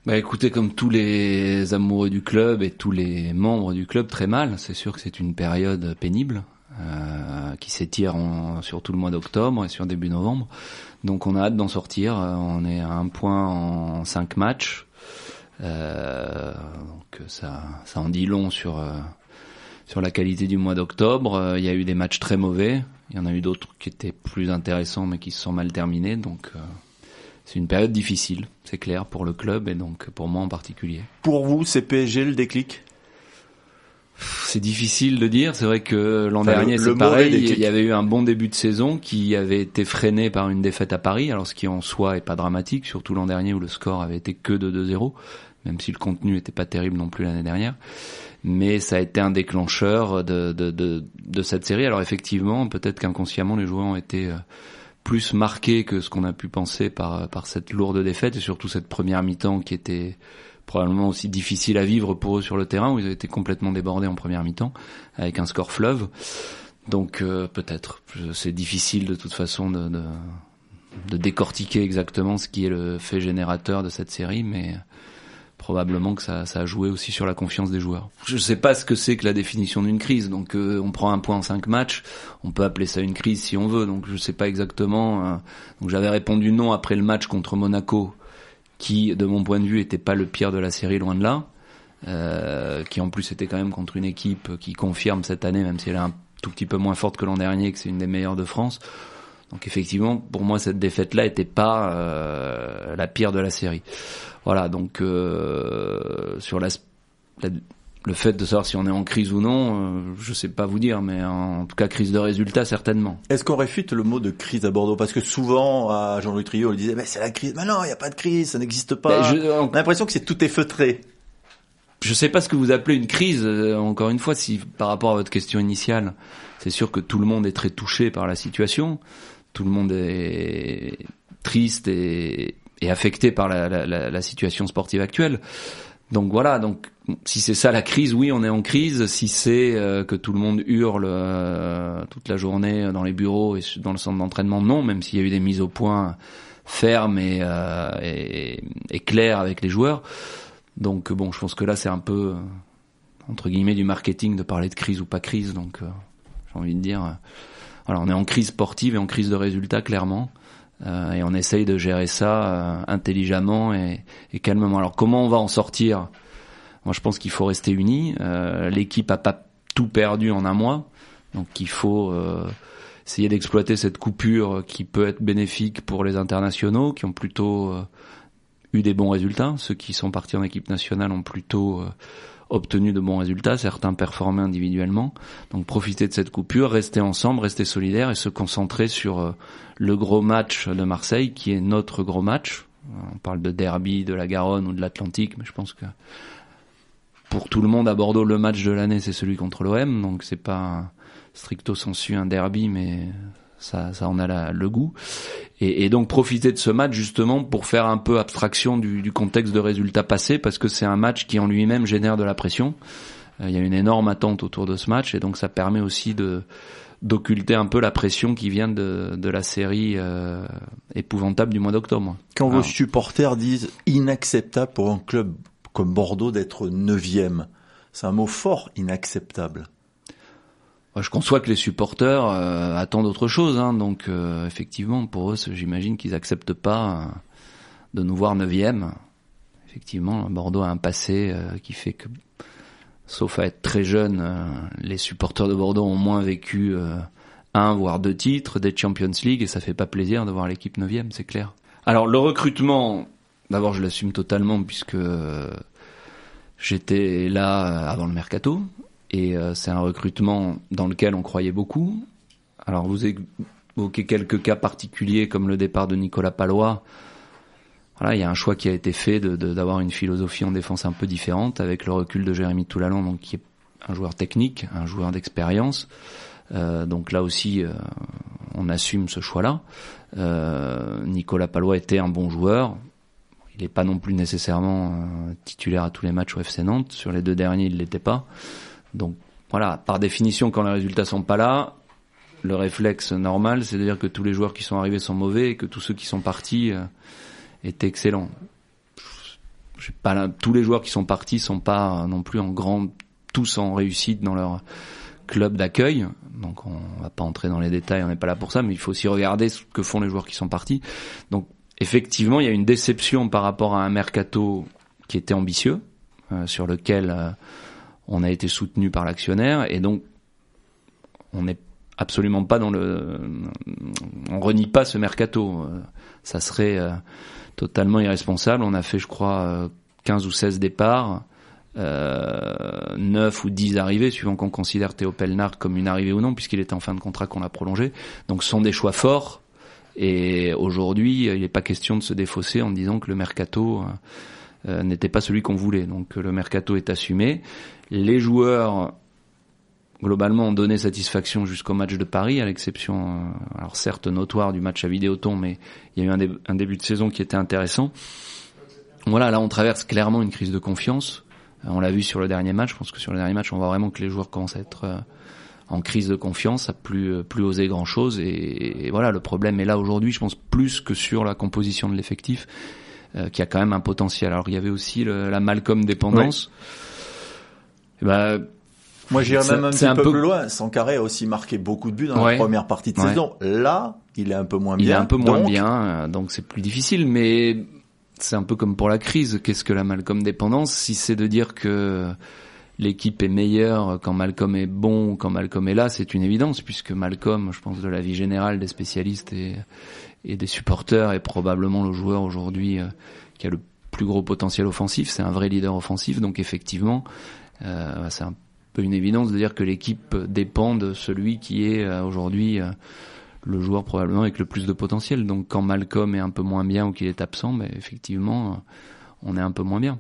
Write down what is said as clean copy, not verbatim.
Bah écoutez, comme tous les amoureux du club et tous les membres du club, très mal. C'est sûr que c'est une période pénible qui s'étire sur tout le mois d'octobre et sur début novembre. Donc on a hâte d'en sortir. On est à 1 point en 5 matchs. Donc ça en dit long sur la qualité du mois d'octobre. Il y a eu des matchs très mauvais. Il y en a eu d'autres qui étaient plus intéressants mais qui se sont mal terminés. Donc c'est une période difficile, c'est clair, pour le club et donc pour moi en particulier. Pour vous, c'est PSG le déclic ? C'est difficile de dire. C'est vrai que l'an dernier, c'est pareil. Il y avait eu un bon début de saison qui avait été freiné par une défaite à Paris, alors ce qui en soi est pas dramatique, surtout l'an dernier où le score avait été que de 2-0, même si le contenu était pas terrible non plus l'année dernière. Mais ça a été un déclencheur de cette série. Alors effectivement, peut-être qu'inconsciemment, les joueurs ont été plus marqués que ce qu'on a pu penser par cette lourde défaite et surtout cette première mi-temps qui était probablement aussi difficile à vivre pour eux sur le terrain où ils ont été complètement débordés en première mi-temps avec un score fleuve. Donc peut-être, c'est difficile de toute façon de décortiquer exactement ce qui est le fait générateur de cette série, mais probablement que ça a joué aussi sur la confiance des joueurs. Je sais pas ce que c'est que la définition d'une crise, donc on prend 1 point en 5 matchs, on peut appeler ça une crise si on veut, donc je sais pas exactement. Donc j'avais répondu non après le match contre Monaco, qui de mon point de vue était pas le pire de la série, loin de là, qui en plus était quand même contre une équipe qui confirme cette année, même si elle est un tout petit peu moins forte que l'an dernier, que c'est une des meilleures de France. Donc effectivement, pour moi, cette défaite-là était pas la pire de la série. Voilà, donc sur le fait de savoir si on est en crise ou non, je sais pas vous dire, mais en tout cas crise de résultats certainement. Est-ce qu'on réfute le mot de crise à Bordeaux ? Parce que souvent, à Jean-Louis Triot, on lui disait mais c'est la crise. Mais non, il y a pas de crise, ça n'existe pas. On a l'impression que tout est feutré. Je sais pas ce que vous appelez une crise. Encore une fois, si par rapport à votre question initiale, c'est sûr que tout le monde est très touché par la situation. Tout le monde est triste et affecté par la situation sportive actuelle. Donc voilà, donc si c'est ça la crise, oui, on est en crise. Si c'est que tout le monde hurle toute la journée dans les bureaux et dans le centre d'entraînement, non, même s'il y a eu des mises au point fermes et claires avec les joueurs. Donc bon, je pense que là c'est un peu entre guillemets du marketing de parler de crise ou pas crise. Donc j'ai envie de dire, voilà, on est en crise sportive et en crise de résultats clairement. Et on essaye de gérer ça intelligemment et calmement. Alors comment on va en sortir ? Moi je pense qu'il faut rester unis. L'équipe a pas tout perdu en 1 mois, donc il faut essayer d'exploiter cette coupure qui peut être bénéfique pour les internationaux qui ont plutôt eu des bons résultats. Ceux qui sont partis en équipe nationale ont plutôt obtenu de bons résultats, certains performés individuellement. Donc profiter de cette coupure, rester ensemble, rester solidaires et se concentrer sur le gros match de Marseille qui est notre gros match. On parle de derby de la Garonne ou de l'Atlantique, mais je pense que pour tout le monde à Bordeaux, le match de l'année c'est celui contre l'OM, donc c'est pas stricto sensu un derby, mais ça en a le goût. Et donc profiter de ce match justement pour faire un peu abstraction du contexte de résultats passés, parce que c'est un match qui en lui-même génère de la pression. Il y a une énorme attente autour de ce match et donc ça permet aussi d'occulter un peu la pression qui vient de la série épouvantable du mois d'octobre. Quand vos supporters disent inacceptable pour un club comme Bordeaux d'être 9e, c'est un mot fort, inacceptable. Je conçois que les supporters attendent autre chose, hein, donc effectivement pour eux j'imagine qu'ils acceptent pas de nous voir 9e. Effectivement, Bordeaux a un passé qui fait que, sauf à être très jeune, les supporters de Bordeaux ont moins vécu 1 voire 2 titres, des Champions League, et ça fait pas plaisir de voir l'équipe 9e, c'est clair. Alors le recrutement, d'abord je l'assume totalement puisque j'étais là avant le mercato. Et c'est un recrutement dans lequel on croyait beaucoup. Alors vous évoquez quelques cas particuliers comme le départ de Nicolas Pallois. Voilà, il y a un choix qui a été fait d'avoir une philosophie en défense un peu différente avec le recul de Jérémy Toulalan, donc qui est un joueur technique, un joueur d'expérience. Donc là aussi, on assume ce choix-là. Nicolas Pallois était un bon joueur. Il n'est pas non plus nécessairement titulaire à tous les matchs au FC Nantes. Sur les 2 derniers, il l'était pas. Donc voilà, par définition, quand les résultats sont pas là, le réflexe normal, c'est de dire que tous les joueurs qui sont arrivés sont mauvais et que tous ceux qui sont partis étaient excellents. tous les joueurs qui sont partis sont pas non plus tous en réussite dans leur club d'accueil. Donc on va pas entrer dans les détails, on n'est pas là pour ça, mais il faut aussi regarder ce que font les joueurs qui sont partis. Donc effectivement, il y a une déception par rapport à un mercato qui était ambitieux, sur lequel on a été soutenu par l'actionnaire, et donc on n'est absolument pas on renie pas ce mercato. Ça serait totalement irresponsable. On a fait, je crois, 15 ou 16 départs, 9 ou 10 arrivées, suivant qu'on considère Théo Pelnard comme une arrivée ou non, puisqu'il était en fin de contrat qu'on a prolongé. Donc ce sont des choix forts, et aujourd'hui, il n'est pas question de se défausser en disant que le mercato n'était pas celui qu'on voulait. Donc le mercato est assumé. Les joueurs globalement ont donné satisfaction jusqu'au match de Paris, à l'exception, alors certes notoire, du match à Vidéoton, mais il y a eu un début de saison qui était intéressant. Voilà, là on traverse clairement une crise de confiance. On l'a vu sur le dernier match. Je pense que sur le dernier match, on voit vraiment que les joueurs commencent à être en crise de confiance, à plus oser grand chose. Et voilà, le problème est là aujourd'hui, je pense, plus que sur la composition de l'effectif, qui a quand même un potentiel. Alors il y avait aussi la Malcolm dépendance. Ouais. Moi, j'irais même un petit peu plus loin. Sankaré a aussi marqué beaucoup de buts dans la première partie de saison. Là, il est un peu moins bien. Il est un peu moins bien, donc c'est plus difficile. Mais c'est un peu comme pour la crise. Qu'est-ce que la Malcolm dépendance? Si c'est de dire que l'équipe est meilleure quand Malcolm est bon ou quand Malcolm est là, c'est une évidence, puisque Malcolm, je pense, de l'avis général des spécialistes et des supporters, est probablement le joueur aujourd'hui qui a le plus gros potentiel offensif. C'est un vrai leader offensif. Donc effectivement, c'est un peu une évidence de dire que l'équipe dépend de celui qui est aujourd'hui le joueur probablement avec le plus de potentiel. Donc quand Malcolm est un peu moins bien ou qu'il est absent, effectivement, on est un peu moins bien.